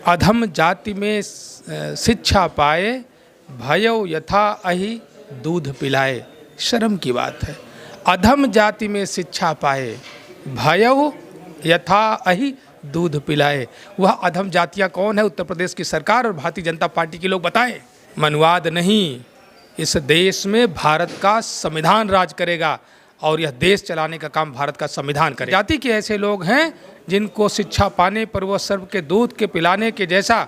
अधम जाति में शिक्षा पाए, भयउ यथा अहि दूध पिलाए। शर्म की बात है। अधम जाति में शिक्षा पाए, भयउ यथा अहि दूध पिलाए। वह अधम जातियाँ कौन है? उत्तर प्रदेश की सरकार और भारतीय जनता पार्टी के लोग बताएं। मनुवाद नहीं, इस देश में भारत का संविधान राज करेगा और यह देश चलाने का काम भारत का संविधान करेगा। जाति के ऐसे लोग हैं जिनको शिक्षा पाने पर वह सर्व के दूध के पिलाने के जैसा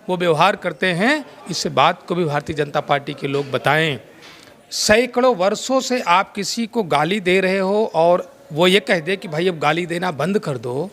वो व्यवहार करते हैं। इस बात को भी भारतीय जनता पार्टी के लोग बताएं। सैकड़ों वर्षों से आप किसी को गाली दे रहे हो और वो ये कह दे कि भाई अब गाली देना बंद कर दो,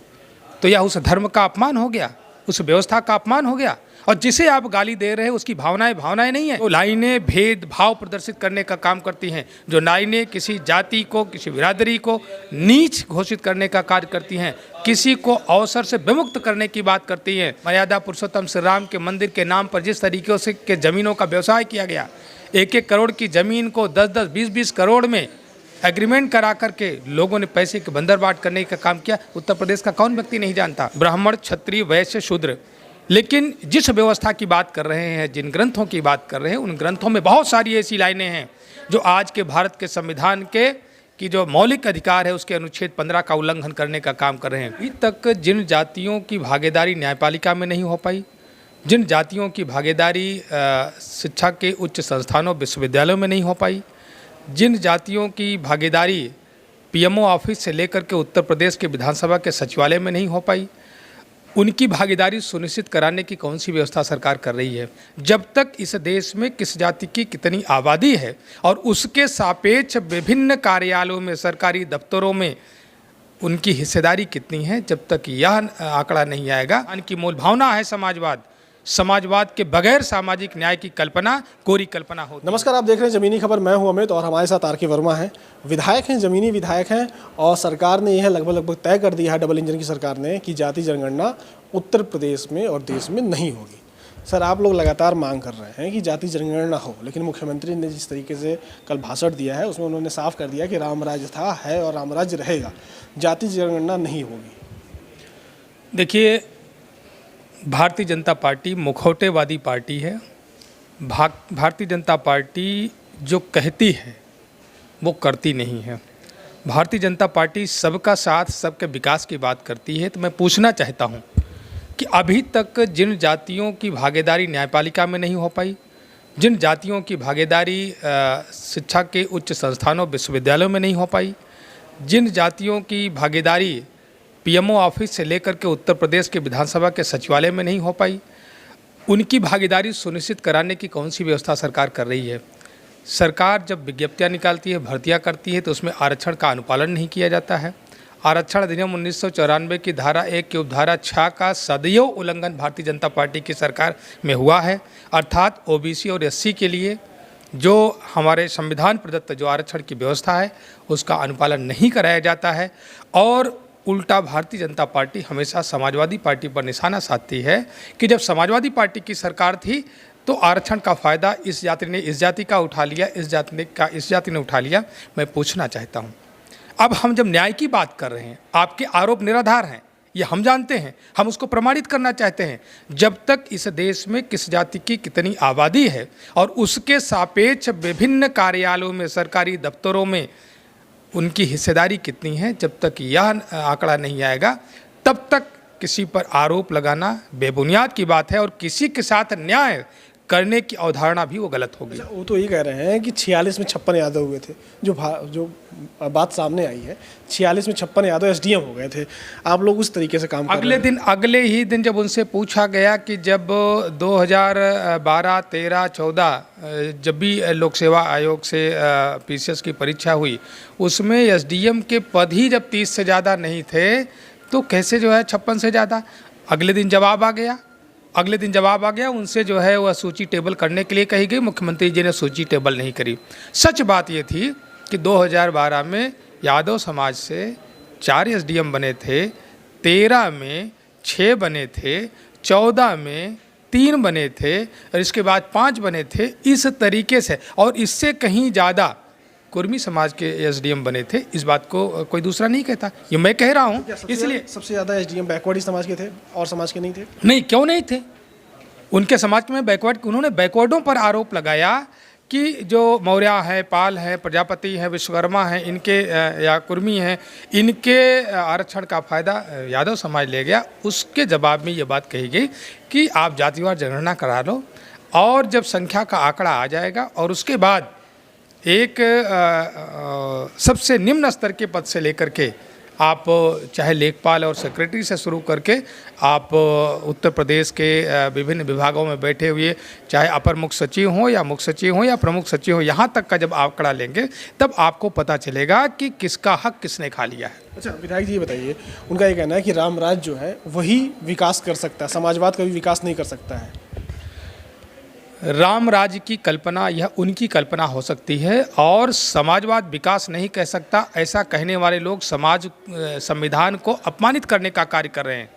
तो यह उस धर्म का अपमान हो गया, उस व्यवस्था का अपमान हो गया। और जिसे आप गाली दे रहे हैं उसकी भावनाएं नहीं है। वो लाइनें भेदभाव प्रदर्शित करने का काम करती हैं, जो लाइनें किसी जाति को, किसी बिरादरी को नीच घोषित करने का कार्य करती हैं, किसी को अवसर से विमुक्त करने की बात करती हैं। मर्यादा पुरुषोत्तम श्री राम के मंदिर के नाम पर जिस तरीके से के जमीनों का व्यवसाय किया गया, 1-1 करोड़ की जमीन को 10-10, 20-20 करोड़ में एग्रीमेंट करा करके लोगों ने पैसे के बंदरबाट करने का काम किया, उत्तर प्रदेश का कौन व्यक्ति नहीं जानता। ब्राह्मण, क्षत्रिय, वैश्य, शूद्र। लेकिन जिस व्यवस्था की बात कर रहे हैं, जिन ग्रंथों की बात कर रहे हैं, उन ग्रंथों में बहुत सारी ऐसी लाइनें हैं जो आज के भारत के संविधान के की जो मौलिक अधिकार है उसके अनुच्छेद 15 का उल्लंघन करने का काम कर रहे हैं। अभी तक जिन जातियों की भागीदारी न्यायपालिका में नहीं हो पाई, जिन जातियों की भागीदारी शिक्षा के उच्च संस्थानों विश्वविद्यालयों में नहीं हो पाई, जिन जातियों की भागीदारी पीएमओ ऑफिस से लेकर के उत्तर प्रदेश के विधानसभा के सचिवालय में नहीं हो पाई, उनकी भागीदारी सुनिश्चित कराने की कौन सी व्यवस्था सरकार कर रही है? जब तक इस देश में किस जाति की कितनी आबादी है और उसके सापेक्ष विभिन्न कार्यालयों में, सरकारी दफ्तरों में उनकी हिस्सेदारी कितनी है, जब तक यह आंकड़ा नहीं आएगा। उनकी मूल भावना है समाजवाद। समाजवाद के बगैर सामाजिक न्याय की कल्पना कोरी कल्पना हो। नमस्कार, आप देख रहे हैं ज़मीनी खबर। मैं हूं अमित और हमारे साथ आर के वर्मा हैं। विधायक हैं, ज़मीनी विधायक हैं और सरकार ने यह लगभग तय कर दिया है, डबल इंजन की सरकार ने, कि जाति जनगणना उत्तर प्रदेश में और देश में नहीं होगी। सर, आप लोग लगातार मांग कर रहे हैं कि जाति जनगणना हो, लेकिन मुख्यमंत्री ने जिस तरीके से कल भाषण दिया है उसमें उन्होंने साफ कर दिया कि राम राज्य था, है और राम राज्य रहेगा, जाति जनगणना नहीं होगी। देखिए, भारतीय जनता पार्टी मुखौटेवादी पार्टी है। भारतीय जनता पार्टी जो कहती है वो करती नहीं है। भारतीय जनता पार्टी सबका साथ, सबके विकास की बात करती है। तो मैं पूछना चाहता हूँ कि अभी तक जिन जातियों की भागीदारी न्यायपालिका में नहीं हो पाई, जिन जातियों की भागीदारी शिक्षा के उच्च संस्थानों विश्वविद्यालयों में नहीं हो पाई, जिन जातियों की भागीदारी पीएमओ ऑफिस से लेकर के उत्तर प्रदेश के विधानसभा के सचिवालय में नहीं हो पाई, उनकी भागीदारी सुनिश्चित कराने की कौन सी व्यवस्था सरकार कर रही है? सरकार जब विज्ञप्तियां निकालती है, भर्तियां करती है, तो उसमें आरक्षण का अनुपालन नहीं किया जाता है। आरक्षण अधिनियम 1994 की धारा 1 की उपधारा 6 का सदैव उल्लंघन भारतीय जनता पार्टी की सरकार में हुआ है। अर्थात ओबीसी और एससी के लिए जो हमारे संविधान प्रदत्त जो आरक्षण की व्यवस्था है उसका अनुपालन नहीं कराया जाता है। और उल्टा भारतीय जनता पार्टी हमेशा समाजवादी पार्टी पर निशाना साधती है कि जब समाजवादी पार्टी की सरकार थी तो आरक्षण का फ़ायदा इस जाति ने इस जाति का उठा लिया, इस जाति ने उठा लिया। मैं पूछना चाहता हूँ, अब हम जब न्याय की बात कर रहे हैं, आपके आरोप निराधार हैं, ये हम जानते हैं, हम उसको प्रमाणित करना चाहते हैं। जब तक इस देश में किस जाति की कितनी आबादी है और उसके सापेक्ष विभिन्न कार्यालयों में, सरकारी दफ्तरों में उनकी हिस्सेदारी कितनी है, जब तक यह आंकड़ा नहीं आएगा तब तक किसी पर आरोप लगाना बेबुनियाद की बात है और किसी के साथ न्याय करने की अवधारणा भी वो गलत होगी। वो तो ये कह रहे हैं कि 46 में 56 यादव हुए थे, जो बात सामने आई है, 46 में 56 यादव एसडीएम हो गए थे। आप लोग उस तरीके से काम कर रहे हैं। अगले ही दिन जब उनसे पूछा गया कि जब 2012, 13, 14 जब भी लोक सेवा आयोग से पीसीएस की परीक्षा हुई, उसमें एसडीएम के पद ही जब 30 से ज़्यादा नहीं थे तो कैसे जो है 56 से ज़्यादा। अगले दिन जवाब आ गया, उनसे जो है वह सूची टेबल करने के लिए कही गई। मुख्यमंत्री जी ने सूची टेबल नहीं करी। सच बात ये थी कि 2012 में यादव समाज से 4 एसडीएम बने थे, 13 में 6 बने थे, 14 में 3 बने थे और इसके बाद 5 बने थे। इस तरीके से और इससे कहीं ज़्यादा कुर्मी समाज के एसडीएम बने थे, इस बात को कोई दूसरा नहीं कहता, ये मैं कह रहा हूँ। इसलिए सबसे ज़्यादा एसडीएम बैकवर्ड समाज के थे और समाज के नहीं थे? नहीं, क्यों नहीं थे? उनके समाज में बैकवर्ड, उन्होंने बैकवर्डों पर आरोप लगाया कि जो मौर्य है, पाल है, प्रजापति है, विश्वकर्मा है, इनके या कुर्मी हैं, इनके आरक्षण का फ़ायदा यादव समाज ले गया। उसके जवाब में ये बात कही गई कि आप जातिवार जनगणना करा लो और जब संख्या का आंकड़ा आ जाएगा और उसके बाद एक सबसे निम्न स्तर के पद से लेकर के आप चाहे लेखपाल और सेक्रेटरी से शुरू करके आप उत्तर प्रदेश के विभिन्न विभागों में बैठे हुए चाहे अपर मुख्य सचिव हों या मुख्य सचिव हों या प्रमुख सचिव हों, यहाँ तक का जब आंकड़ा लेंगे तब आपको पता चलेगा कि किसका हक किसने खा लिया है। अच्छा विधायक जी ये बताइए, उनका ये कहना है कि राम राज जो है वही विकास कर सकता है, समाजवाद कभी विकास नहीं कर सकता है। राम राज्य की कल्पना यह उनकी कल्पना हो सकती है और समाजवाद विकास नहीं कह सकता, ऐसा कहने वाले लोग संविधान को अपमानित करने का कार्य कर रहे हैं।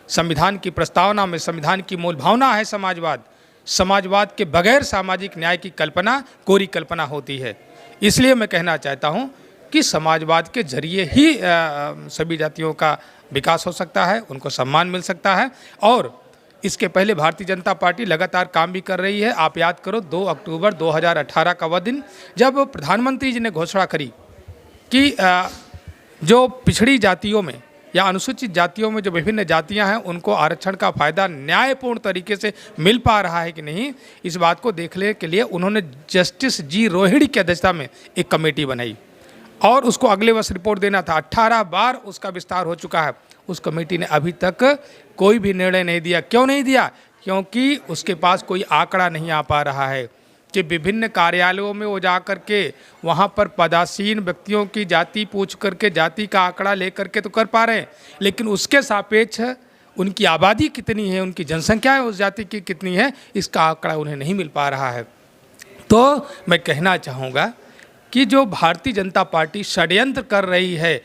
संविधान की प्रस्तावना में संविधान की मूल भावना है समाजवाद। समाजवाद के बगैर सामाजिक न्याय की कल्पना कोरी कल्पना होती है। इसलिए मैं कहना चाहता हूँ कि समाजवाद के जरिए ही सभी जातियों का विकास हो सकता है, उनको सम्मान मिल सकता है। और इसके पहले भारतीय जनता पार्टी लगातार काम भी कर रही है। आप याद करो 2 अक्टूबर 2018 का वह दिन जब प्रधानमंत्री जी ने घोषणा करी कि जो पिछड़ी जातियों में या अनुसूचित जातियों में जो विभिन्न जातियां हैं उनको आरक्षण का फ़ायदा न्यायपूर्ण तरीके से मिल पा रहा है कि नहीं, इस बात को देखने के लिए उन्होंने जस्टिस जी रोहिणी की अध्यक्षता में एक कमेटी बनाई और उसको अगले वर्ष रिपोर्ट देना था। 18 बार उसका विस्तार हो चुका है। उस कमेटी ने अभी तक कोई भी निर्णय नहीं दिया। क्यों नहीं दिया? क्योंकि उसके पास कोई आंकड़ा नहीं आ पा रहा है कि विभिन्न कार्यालयों में वो जा कर के वहाँ पर पदासीन व्यक्तियों की जाति पूछ करके जाति का आंकड़ा ले करके तो कर पा रहे हैं, लेकिन उसके सापेक्ष उनकी आबादी कितनी है, उनकी जनसंख्या है उस जाति की कितनी है, इसका आंकड़ा उन्हें नहीं मिल पा रहा है। तो मैं कहना चाहूँगा कि जो भारतीय जनता पार्टी षड्यंत्र कर रही है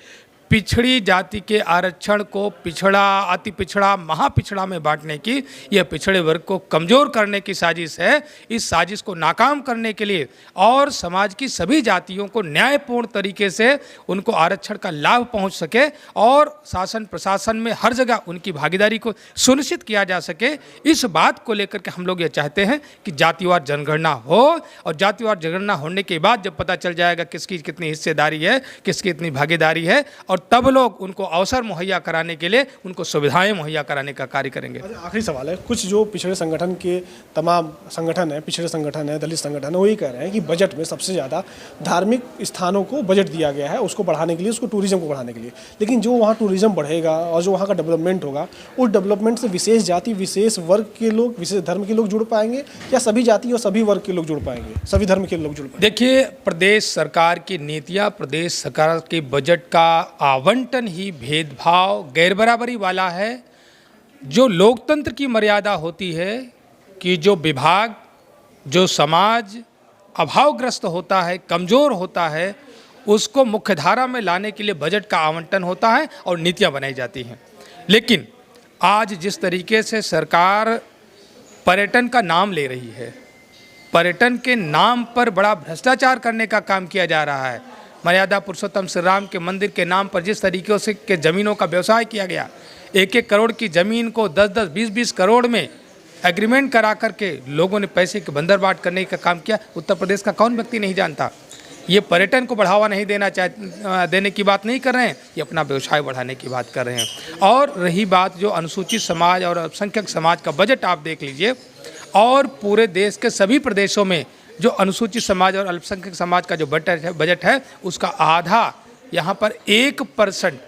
पिछड़ी जाति के आरक्षण को पिछड़ा, अति पिछड़ा, महापिछड़ा में बांटने की, यह पिछड़े वर्ग को कमज़ोर करने की साजिश है। इस साजिश को नाकाम करने के लिए और समाज की सभी जातियों को न्यायपूर्ण तरीके से उनको आरक्षण का लाभ पहुंच सके और शासन प्रशासन में हर जगह उनकी भागीदारी को सुनिश्चित किया जा सके, इस बात को लेकर के हम लोग ये चाहते हैं कि जातिवार जनगणना हो और जातिवार जनगणना होने के बाद जब पता चल जाएगा किसकी कितनी हिस्सेदारी है, किसकी कितनी भागीदारी है, और तब लोग उनको अवसर मुहैया कराने के लिए उनको सुविधाएं मुहैया कराने का कार्य करेंगे। आखिरी सवाल है, कुछ जो पिछड़े संगठन के तमाम संगठन है, पिछड़े संगठन है, दलित संगठन है, वो ये कह रहे हैं कि बजट में सबसे ज़्यादा धार्मिक स्थानों को बजट दिया गया है उसको बढ़ाने के लिए, उसको टूरिज्म को बढ़ाने के लिए, लेकिन जो वहाँ टूरिज्म बढ़ेगा और जो वहाँ का डेवलपमेंट होगा उस डेवलपमेंट से विशेष जाति, विशेष वर्ग के लोग, विशेष धर्म के लोग जुड़ पाएंगे या सभी जाति और सभी वर्ग के लोग जुड़ पाएंगे, सभी धर्म के लोग जुड़ पाएंगे? देखिए, प्रदेश सरकार की नीतियाँ, प्रदेश सरकार के बजट का आवंटन ही भेदभाव, गैरबराबरी वाला है। जो लोकतंत्र की मर्यादा होती है कि जो विभाग, जो समाज अभावग्रस्त होता है, कमज़ोर होता है, उसको मुख्यधारा में लाने के लिए बजट का आवंटन होता है और नीतियाँ बनाई जाती हैं। लेकिन आज जिस तरीके से सरकार पर्यटन का नाम ले रही है, पर्यटन के नाम पर बड़ा भ्रष्टाचार करने का काम किया जा रहा है। मर्यादा पुरुषोत्तम श्री राम के मंदिर के नाम पर जिस तरीके से के ज़मीनों का व्यवसाय किया गया, 1-1 करोड़ की ज़मीन को 10-10, 20-20 करोड़ में एग्रीमेंट करा करके लोगों ने पैसे के बंदर बाट करने का काम किया। उत्तर प्रदेश का कौन व्यक्ति नहीं जानता? ये पर्यटन को बढ़ावा नहीं देने की बात नहीं कर रहे हैं, ये अपना व्यवसाय बढ़ाने की बात कर रहे हैं। और रही बात जो अनुसूचित समाज और अल्पसंख्यक समाज का बजट आप देख लीजिए, और पूरे देश के सभी प्रदेशों में जो अनुसूचित समाज और अल्पसंख्यक समाज का जो बजट है उसका आधा, यहाँ पर 1%,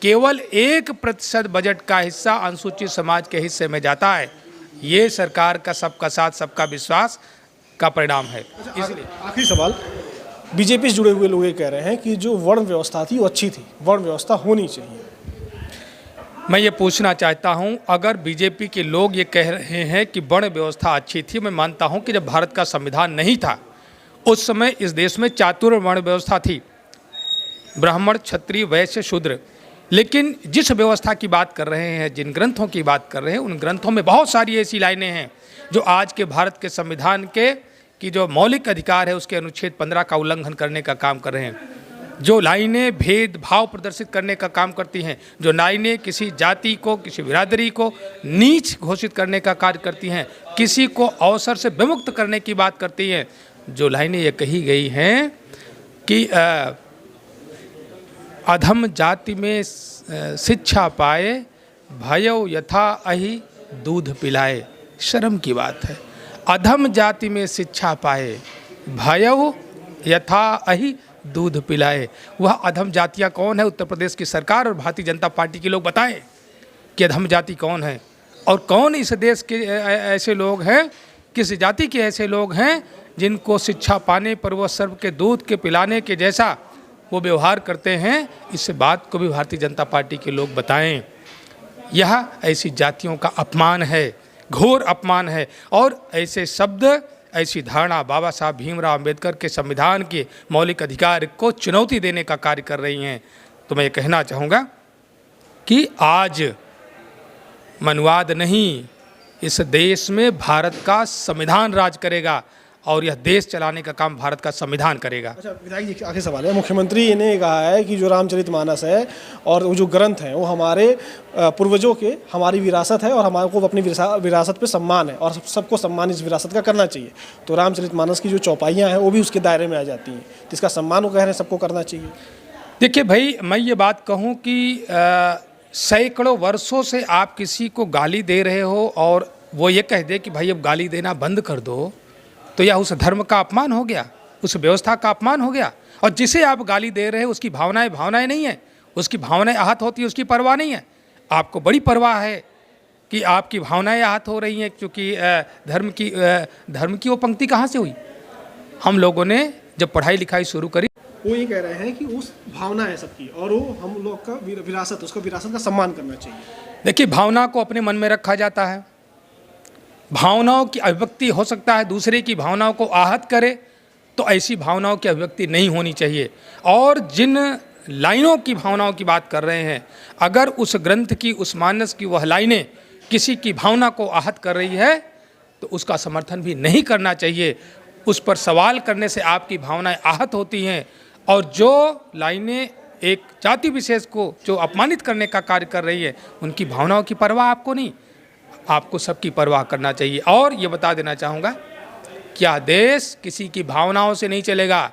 केवल 1% बजट का हिस्सा अनुसूचित समाज के हिस्से में जाता है। ये सरकार का सबका साथ सबका विश्वास का परिणाम है। इसलिए आखिरी सवाल, बीजेपी से जुड़े हुए लोग ये कह रहे हैं कि जो वर्ण व्यवस्था थी वो अच्छी थी, वर्ण व्यवस्था होनी चाहिए। मैं ये पूछना चाहता हूँ, अगर बीजेपी के लोग ये कह रहे हैं कि वर्ण व्यवस्था अच्छी थी, मैं मानता हूँ कि जब भारत का संविधान नहीं था उस समय इस देश में चातुर्वर्ण व्यवस्था थी, ब्राह्मण, क्षत्रिय, वैश्य, शूद्र। लेकिन जिस व्यवस्था की बात कर रहे हैं, जिन ग्रंथों की बात कर रहे हैं, उन ग्रंथों में बहुत सारी ऐसी लाइनें हैं जो आज के भारत के संविधान के कि जो मौलिक अधिकार है उसके अनुच्छेद 15 का उल्लंघन करने का काम कर रहे हैं, जो लाइनें भेदभाव प्रदर्शित करने का काम करती हैं, जो लाइनें किसी जाति को, किसी बिरादरी को नीच घोषित करने का कार्य करती हैं, किसी को अवसर से विमुक्त करने की बात करती हैं, जो लाइनें ये कही गई हैं कि अधम जाति में शिक्षा पाए, भयौ यथा अहि दूध पिलाए। शर्म की बात है। अधम जाति में शिक्षा पाए, भयौ यथा अहि दूध पिलाए। वह अधम जातियाँ कौन है? उत्तर प्रदेश की सरकार और भारतीय जनता पार्टी के लोग बताएं कि अधम जाति कौन है और कौन इस देश के ऐसे लोग हैं, किस जाति के ऐसे लोग हैं जिनको शिक्षा पाने पर वह सर्व के दूध के पिलाने के जैसा वो व्यवहार करते हैं। इस बात को भी भारतीय जनता पार्टी के लोग बताएं। यह ऐसी जातियों का अपमान है, घोर अपमान है। और ऐसे शब्द, ऐसी धारणा बाबा साहब भीमराव अंबेडकर के संविधान के मौलिक अधिकार को चुनौती देने का कार्य कर रही हैं। तो मैं ये कहना चाहूँगा कि आज मनुवाद नहीं, इस देश में भारत का संविधान राज करेगा और यह देश चलाने का काम भारत का संविधान करेगा। अच्छा विधायक जी, आखिरी सवाल है। मुख्यमंत्री ने कहा है कि जो रामचरितमानस है और वो जो ग्रंथ हैं वो हमारे पूर्वजों के, हमारी विरासत है और हमारे को अपनी विरासत पे सम्मान है और सबको सम्मान इस विरासत का करना चाहिए। तो रामचरितमानस की जो चौपाइयाँ हैं वो भी उसके दायरे में आ जाती हैं, तो इसका सम्मान वो कह रहे हैं सबको करना चाहिए। देखिए भाई, मैं ये बात कहूँ कि सैकड़ों वर्षों से आप किसी को गाली दे रहे हो और वो ये कह दे कि भाई अब गाली देना बंद कर दो, तो यह उस धर्म का अपमान हो गया, उस व्यवस्था का अपमान हो गया। और जिसे आप गाली दे रहे हैं उसकी भावनाएं नहीं है, उसकी भावनाएं आहत होती है, उसकी परवाह नहीं है। आपको बड़ी परवाह है कि आपकी भावनाएं आहत हो रही हैं, क्योंकि धर्म की वो पंक्ति कहाँ से हुई? हम लोगों ने जब पढ़ाई लिखाई शुरू करी, वो ये कह रहे हैं कि उस भावना है सबकी और वो हम लोग का विरासत, उसका विरासत का सम्मान करना चाहिए। देखिए, भावना को अपने मन में रखा जाता है। भावनाओं की अभिव्यक्ति हो सकता है दूसरे की भावनाओं को आहत करे, तो ऐसी भावनाओं की अभिव्यक्ति नहीं होनी चाहिए। और जिन लाइनों की भावनाओं की बात कर रहे हैं, अगर उस ग्रंथ की, उस मानस की वह लाइनें किसी की भावना को आहत कर रही है तो उसका समर्थन भी नहीं करना चाहिए। उस पर सवाल करने से आपकी भावनाएं आहत होती हैं। और जो लाइनें एक जाति विशेष को जो अपमानित करने का कार्य कर रही है, उनकी भावनाओं की परवाह आपको नहीं, आपको सबकी परवाह करना चाहिए। और ये बता देना चाहूँगा, क्या देश किसी की भावनाओं से नहीं चलेगा,